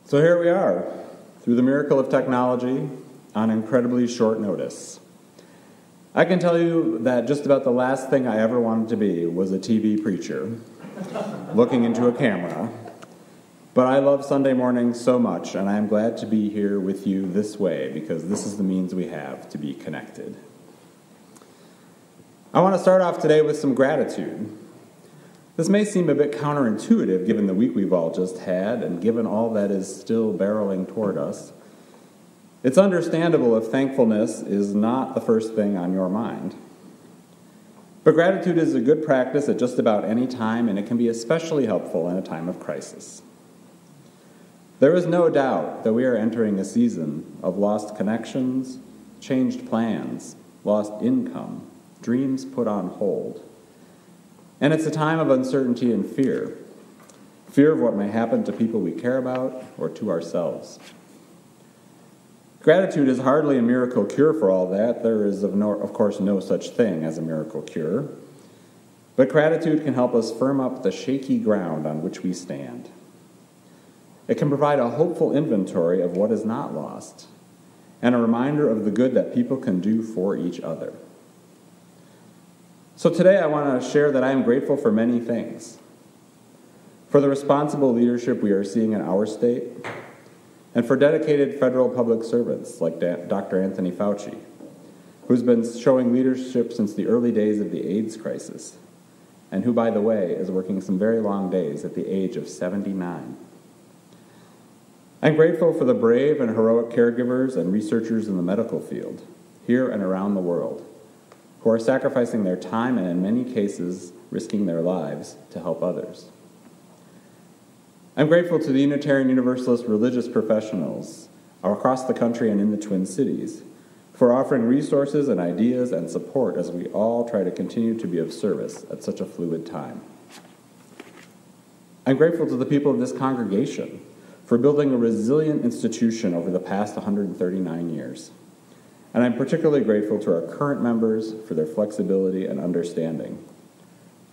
So here we are, through the miracle of technology, on incredibly short notice. I can tell you that just about the last thing I ever wanted to be was a TV preacher, looking into a camera. But I love Sunday mornings so much, and I am glad to be here with you this way, because this is the means we have to be connected. I want to start off today with some gratitude. This may seem a bit counterintuitive given the week we've all just had and given all that is still barreling toward us. It's understandable if thankfulness is not the first thing on your mind. But gratitude is a good practice at just about any time, and it can be especially helpful in a time of crisis. There is no doubt that we are entering a season of lost connections, changed plans, lost income, dreams put on hold. And it's a time of uncertainty and fear. Fear of what may happen to people we care about or to ourselves. Gratitude is hardly a miracle cure for all that. There is, of course, no such thing as a miracle cure. But gratitude can help us firm up the shaky ground on which we stand. It can provide a hopeful inventory of what is not lost, and a reminder of the good that people can do for each other. So today I want to share that I am grateful for many things. For the responsible leadership we are seeing in our state, and for dedicated federal public servants like Dr. Anthony Foti, who's been showing leadership since the early days of the AIDS crisis, and who, by the way, is working some very long days at the age of 79. I'm grateful for the brave and heroic caregivers and researchers in the medical field, here and around the world, who are sacrificing their time and in many cases risking their lives to help others. I'm grateful to the Unitarian Universalist religious professionals across the country and in the Twin Cities for offering resources and ideas and support as we all try to continue to be of service at such a fluid time. I'm grateful to the people of this congregation for building a resilient institution over the past 139 years. And I'm particularly grateful to our current members for their flexibility and understanding,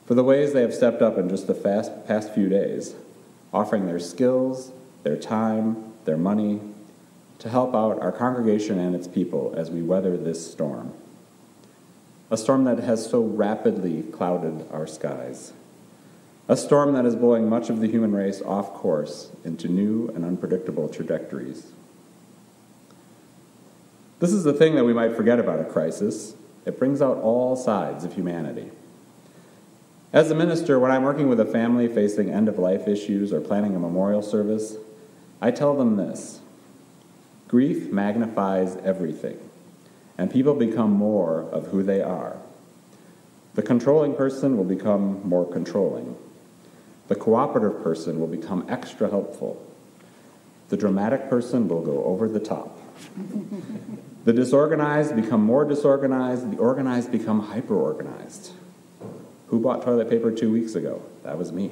for the ways they have stepped up in just the past few days, offering their skills, their time, their money, to help out our congregation and its people as we weather this storm. A storm that has so rapidly clouded our skies. A storm that is blowing much of the human race off course into new and unpredictable trajectories. This is the thing that we might forget about a crisis. It brings out all sides of humanity. As a minister, when I'm working with a family facing end-of-life issues or planning a memorial service, I tell them this: grief magnifies everything, and people become more of who they are. The controlling person will become more controlling. The cooperative person will become extra helpful. The dramatic person will go over the top. The disorganized become more disorganized, the organized become hyper-organized. Who bought toilet paper 2 weeks ago? That was me.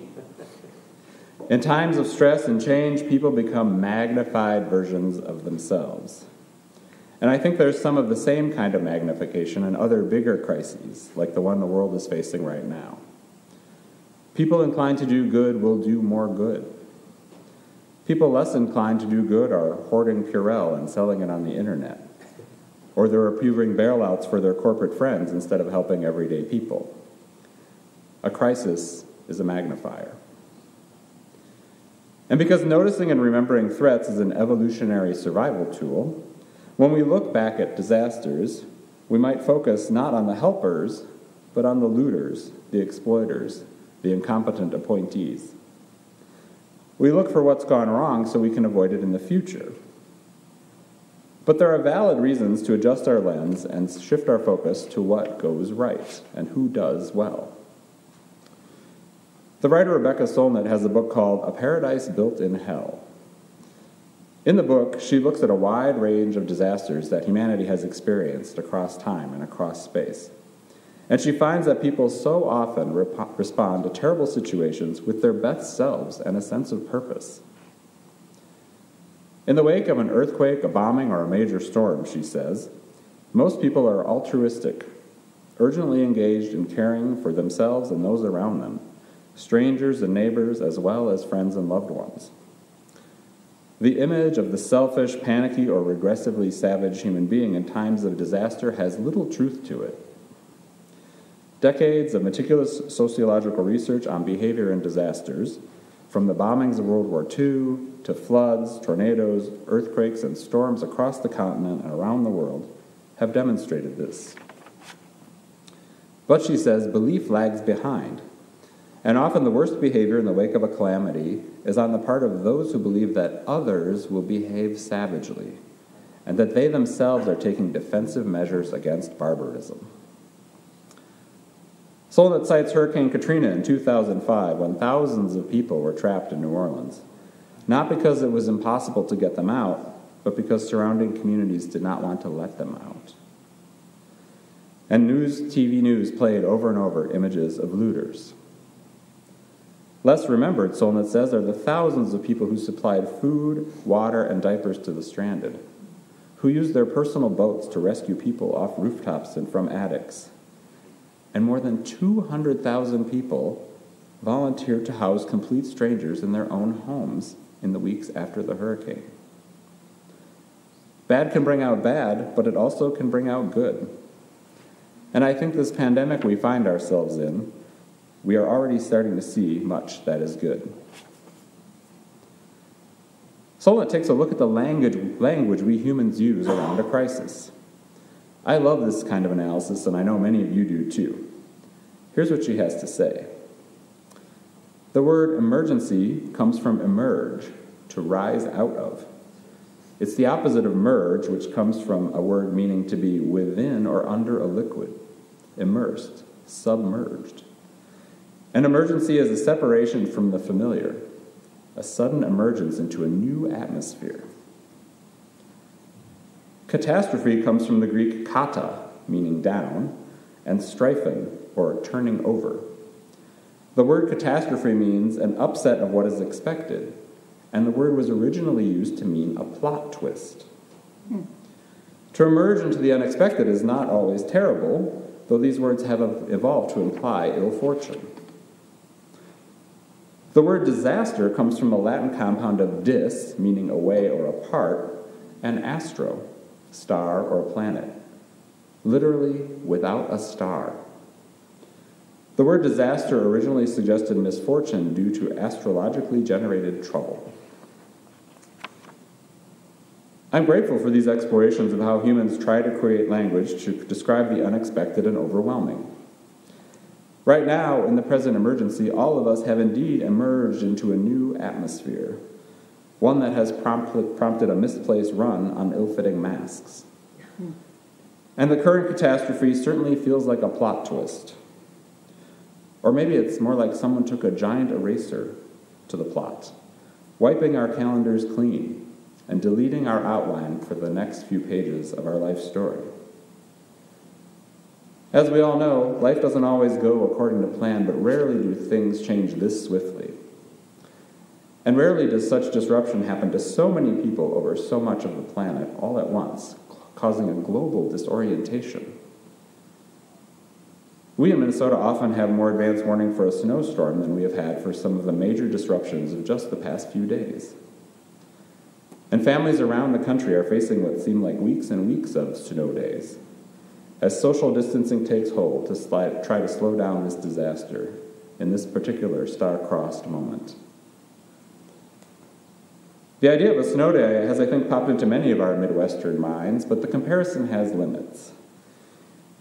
In times of stress and change, people become magnified versions of themselves. And I think there's some of the same kind of magnification in other bigger crises, like the one the world is facing right now. People inclined to do good will do more good. People less inclined to do good are hoarding Purell and selling it on the internet. Or they're approving bailouts for their corporate friends instead of helping everyday people. A crisis is a magnifier. And because noticing and remembering threats is an evolutionary survival tool, when we look back at disasters, we might focus not on the helpers, but on the looters, the exploiters, the incompetent appointees. We look for what's gone wrong so we can avoid it in the future. But there are valid reasons to adjust our lens and shift our focus to what goes right and who does well. The writer Rebecca Solnit has a book called A Paradise Built in Hell. In the book, she looks at a wide range of disasters that humanity has experienced across time and across space. And she finds that people so often respond to terrible situations with their best selves and a sense of purpose. In the wake of an earthquake, a bombing, or a major storm, she says, most people are altruistic, urgently engaged in caring for themselves and those around them, strangers and neighbors, as well as friends and loved ones. The image of the selfish, panicky, or regressively savage human being in times of disaster has little truth to it. Decades of meticulous sociological research on behavior in disasters, from the bombings of World War II to floods, tornadoes, earthquakes, and storms across the continent and around the world, have demonstrated this. But, she says, belief lags behind, and often the worst behavior in the wake of a calamity is on the part of those who believe that others will behave savagely, and that they themselves are taking defensive measures against barbarism. Solnit cites Hurricane Katrina in 2005, when thousands of people were trapped in New Orleans, not because it was impossible to get them out, but because surrounding communities did not want to let them out. And TV news played over and over images of looters. Less remembered, Solnit says, are the thousands of people who supplied food, water, and diapers to the stranded, who used their personal boats to rescue people off rooftops and from attics. And more than 200,000 people volunteered to house complete strangers in their own homes in the weeks after the hurricane. Bad can bring out bad, but it also can bring out good. And I think this pandemic we find ourselves in, we are already starting to see much that is good. Solnit takes a look at the language we humans use around a crisis. I love this kind of analysis, and I know many of you do too. Here's what she has to say. The word emergency comes from emerge, to rise out of. It's the opposite of merge, which comes from a word meaning to be within or under a liquid, immersed, submerged. An emergency is a separation from the familiar, a sudden emergence into a new atmosphere. Catastrophe comes from the Greek kata, meaning down, and stryphon, or turning over. The word catastrophe means an upset of what is expected, and the word was originally used to mean a plot twist. To emerge into the unexpected is not always terrible, though these words have evolved to imply ill fortune. The word disaster comes from a Latin compound of dis, meaning away or apart, and astro, star or planet, literally without a star. The word disaster originally suggested misfortune due to astrologically generated trouble. I'm grateful for these explorations of how humans try to create language to describe the unexpected and overwhelming. Right now, in the present emergency, all of us have indeed emerged into a new atmosphere, one that has prompted a misplaced run on ill-fitting masks. And the current catastrophe certainly feels like a plot twist. Or maybe it's more like someone took a giant eraser to the plot, wiping our calendars clean and deleting our outline for the next few pages of our life story. As we all know, life doesn't always go according to plan, but rarely do things change this swiftly. And rarely does such disruption happen to so many people over so much of the planet all at once, causing a global disorientation. We in Minnesota often have more advance warning for a snowstorm than we have had for some of the major disruptions of just the past few days. And families around the country are facing what seem like weeks and weeks of snow days, as social distancing takes hold to try to slow down this disaster in this particular star-crossed moment. The idea of a snow day has, I think, popped into many of our Midwestern minds, but the comparison has limits.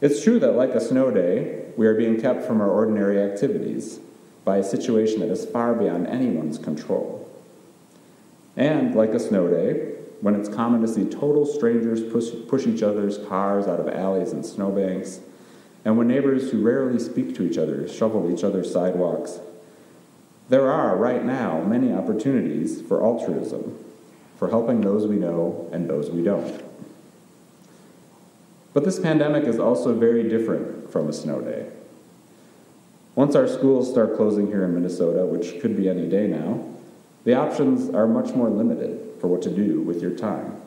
It's true that, like a snow day, we are being kept from our ordinary activities by a situation that is far beyond anyone's control. And, like a snow day, when it's common to see total strangers push each other's cars out of alleys and snowbanks, and when neighbors who rarely speak to each other shovel each other's sidewalks, there are, right now, many opportunities for altruism, for helping those we know and those we don't. But this pandemic is also very different from a snow day. Once our schools start closing here in Minnesota, which could be any day now, the options are much more limited for what to do with your time.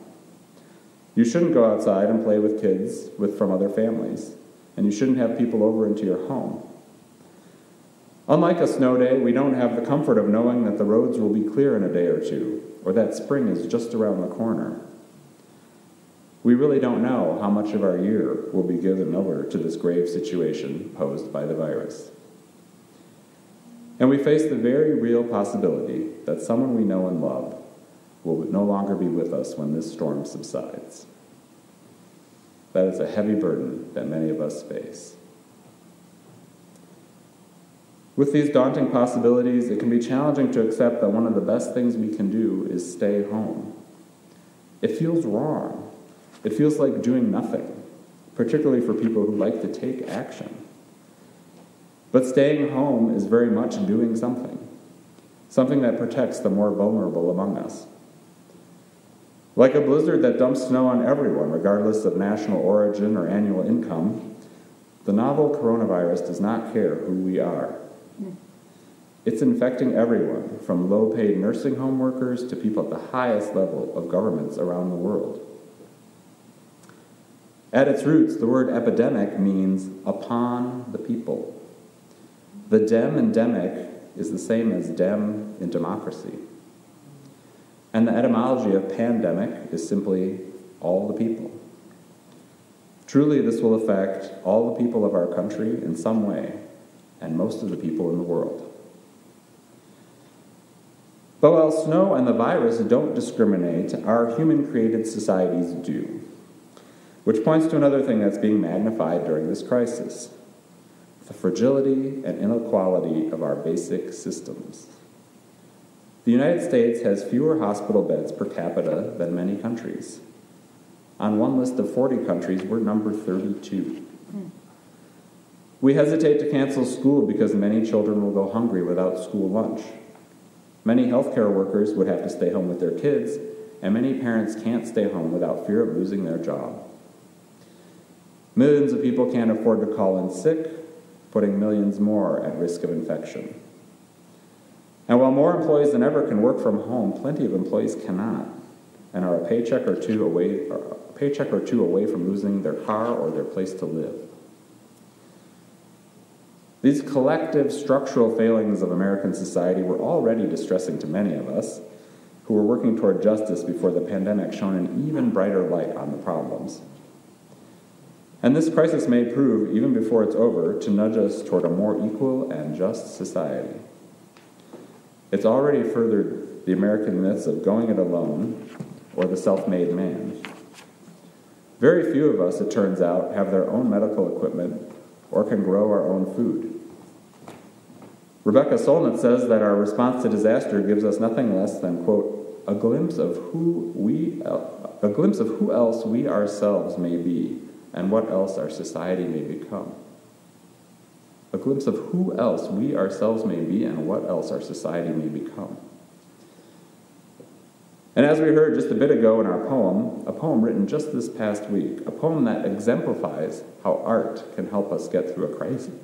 You shouldn't go outside and play with kids from other families, and you shouldn't have people over into your home. Unlike a snow day, we don't have the comfort of knowing that the roads will be clear in a day or two, or that spring is just around the corner. We really don't know how much of our year will be given over to this grave situation posed by the virus. And we face the very real possibility that someone we know and love will no longer be with us when this storm subsides. That is a heavy burden that many of us face. With these daunting possibilities, it can be challenging to accept that one of the best things we can do is stay home. It feels wrong. It feels like doing nothing, particularly for people who like to take action. But staying home is very much doing something that protects the more vulnerable among us. Like a blizzard that dumps snow on everyone, regardless of national origin or annual income, the novel coronavirus does not care who we are. It's infecting everyone, from low-paid nursing home workers to people at the highest level of governments around the world. At its roots, the word epidemic means upon the people. The dem in demic is the same as dem in democracy. And the etymology of pandemic is simply all the people. Truly, this will affect all the people of our country in some way, and most of the people in the world. But while snow and the virus don't discriminate, our human-created societies do. Which points to another thing that's being magnified during this crisis: the fragility and inequality of our basic systems. The United States has fewer hospital beds per capita than many countries. On one list of 40 countries, we're number 32. We hesitate to cancel school because many children will go hungry without school lunch. Many healthcare workers would have to stay home with their kids, and many parents can't stay home without fear of losing their job. Millions of people can't afford to call in sick, putting millions more at risk of infection. And while more employees than ever can work from home, plenty of employees cannot, and are a paycheck or two away from losing their car or their place to live. These collective structural failings of American society were already distressing to many of us who were working toward justice before the pandemic shone an even brighter light on the problems. And this crisis may prove, even before it's over, to nudge us toward a more equal and just society. It's already furthered the American myths of going it alone or the self-made man. Very few of us, it turns out, have their own medical equipment or can grow our own food. Rebecca Solnit says that our response to disaster gives us nothing less than, quote, a glimpse of who else we ourselves may be and what else our society may become. A glimpse of who else we ourselves may be and what else our society may become. And as we heard just a bit ago in our poem, a poem written just this past week, a poem that exemplifies how art can help us get through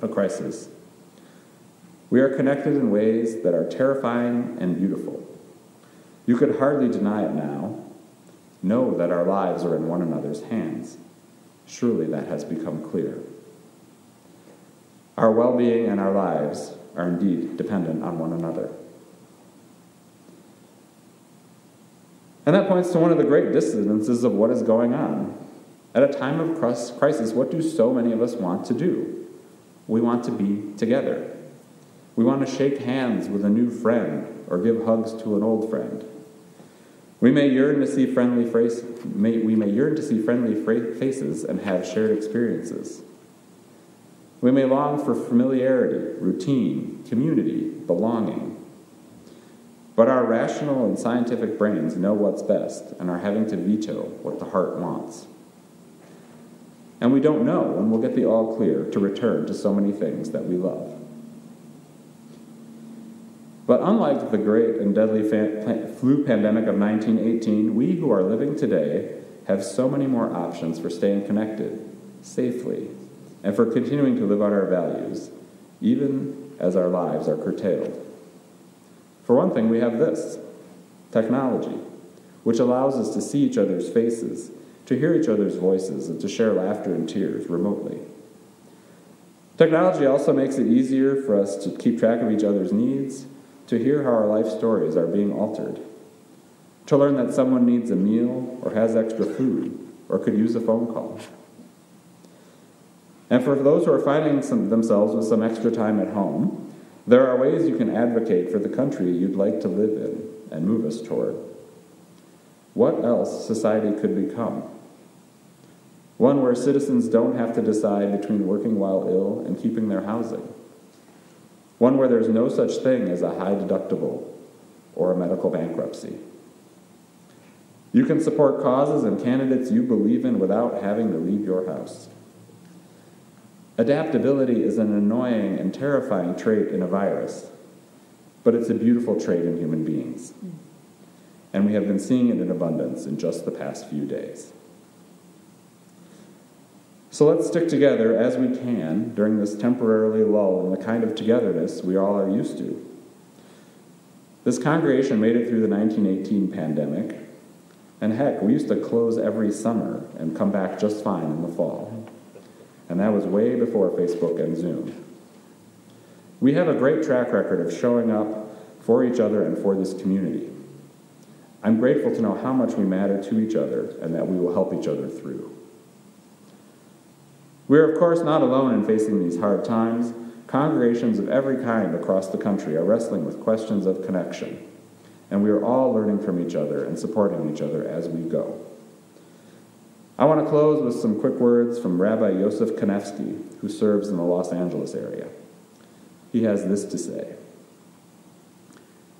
a crisis. We are connected in ways that are terrifying and beautiful. You could hardly deny it now. Know that our lives are in one another's hands. Surely that has become clear. Our well-being and our lives are indeed dependent on one another. And that points to one of the great dissonances of what is going on. At a time of crisis, what do so many of us want to do? We want to be together. We want to shake hands with a new friend or give hugs to an old friend. We may yearn to see friendly faces and have shared experiences. We may long for familiarity, routine, community, belonging. But our rational and scientific brains know what's best and are having to veto what the heart wants. And we don't know when we'll get the all clear to return to so many things that we love. But unlike the great and deadly flu pandemic of 1918, we who are living today have so many more options for staying connected, safely, and for continuing to live out our values, even as our lives are curtailed. For one thing, we have this, technology, which allows us to see each other's faces, to hear each other's voices, and to share laughter and tears remotely. Technology also makes it easier for us to keep track of each other's needs, to hear how our life stories are being altered. to learn that someone needs a meal or has extra food or could use a phone call. And for those who are finding themselves with some extra time at home, there are ways you can advocate for the country you'd like to live in and move us toward. What else society could become? One where citizens don't have to decide between working while ill and keeping their housing. One where there's no such thing as a high deductible or a medical bankruptcy. You can support causes and candidates you believe in without having to leave your house. Adaptability is an annoying and terrifying trait in a virus, but it's a beautiful trait in human beings. And we have been seeing it in abundance in just the past few days. So let's stick together as we can during this temporary lull in the kind of togetherness we all are used to. This congregation made it through the 1918 pandemic, and heck, we used to close every summer and come back just fine in the fall. And that was way before Facebook and Zoom. We have a great track record of showing up for each other and for this community. I'm grateful to know how much we matter to each other and that we will help each other through. We are, of course, not alone in facing these hard times. Congregations of every kind across the country are wrestling with questions of connection, and we are all learning from each other and supporting each other as we go. I want to close with some quick words from Rabbi Yosef Kanevsky, who serves in the Los Angeles area. He has this to say: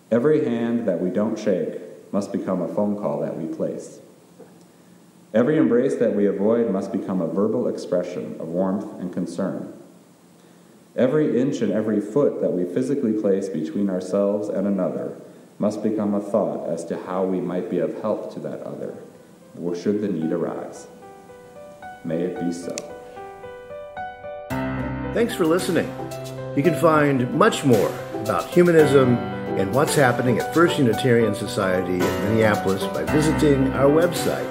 "Every hand that we don't shake must become a phone call that we place. Every embrace that we avoid must become a verbal expression of warmth and concern. Every inch and every foot that we physically place between ourselves and another must become a thought as to how we might be of help to that other, should the need arise. May it be so." Thanks for listening. You can find much more about humanism and what's happening at First Unitarian Society in Minneapolis by visiting our website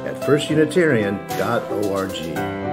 at firstunitarian.org.